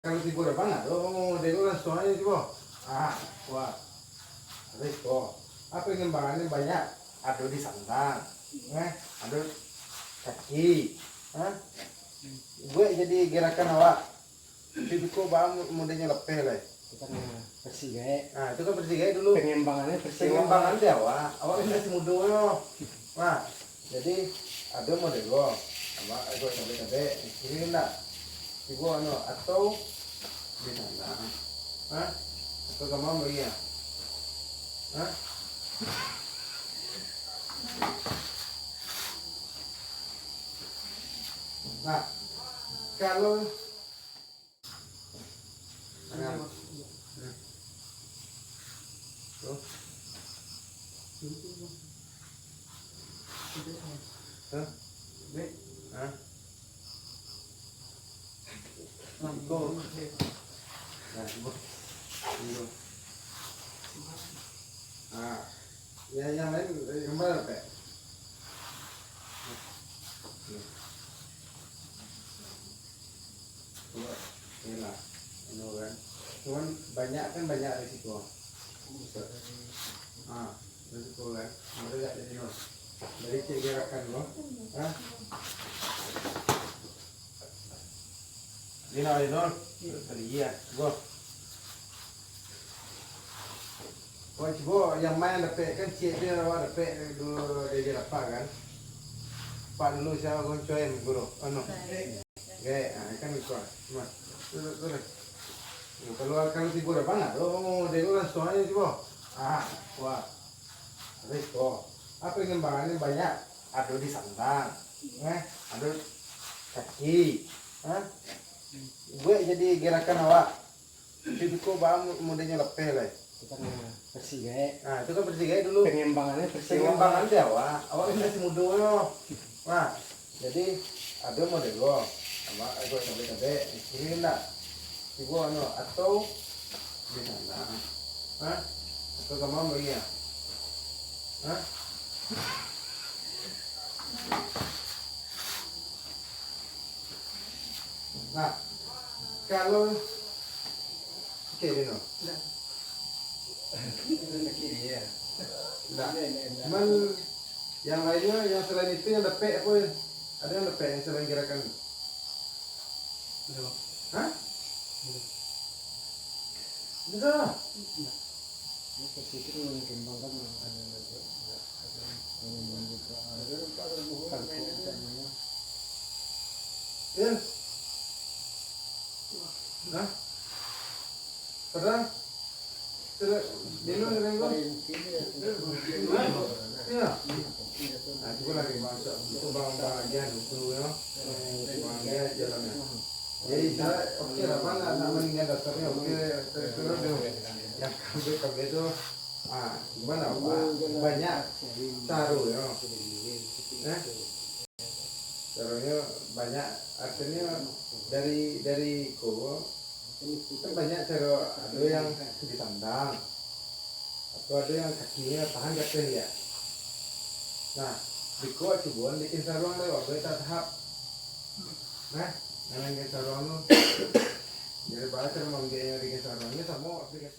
Kalau tiba depan nggak? Oh, dia kan soalnya tiba. Wah, Riko. Apa yang kembangannya banyak? Ada di sandang, ada kaki, gue jadi gerakan awak. Jadi kok bang mudanya lepeh lah. Itu kan persigai. Nah, itu kan persigai dulu. Pengembangan dia awak ini masih muda yo. Nah, jadi ada model gue, sama gue cabe ini enggak. Ibu anu atau di sana, atau kamu mau iya, nah kalau ya yang lain kemana Pak? Inilah, kan. Cuman banyak risiko. Risiko kan. Mereka jadi nol. Dari gerakan lo, ini nol. Tadi iya, gua. Wah, yang main dapet kan dia awak dapet dulu dia dapat kan. Pak dulu saya goncoin guru. Gaya, kan itu. Mas, terus. Kalau tiba depan nggak? Oh, dia kan soalnya tiba. Wah, Riko. Apa yang kembangannya banyak? Ada di sandang, ada kaki, gue jadi gerakan awak. Jadi kok bang mudanya lepeh lah. Itu kan persigai. Nah, itu kan persigai dulu. Pengembangan dia awak ini masih muda yo. Nah, jadi ada model gue, sama gue cabe ini enggak. Ibu anu atau di sana, atau kamu mau iya, nah kalau kiri no, cuman yang lainnya yang selain itu yang lepek apa? Ada yang lepek yang selain gerakan? Bisa. Itu mengembangkan Ya. Pernah? Dulu ya. Nah, itu lagi masuk itu bagian itu ya. Bagian jalannya. Jadi saya oke lah mana namanya dasarnya oke terus yang kambing itu gimana Pak? Banyak taruh ya. Taruhnya banyak artinya dari kowo kan banyak cara ada yang di sandang atau ada yang kakinya tahan katanya ya. Nah, di kowo coba bikin sarung lewat beta tahap. Nah, yang sarung lu jadi bahasa mau bikin sarungnya sama aplikasi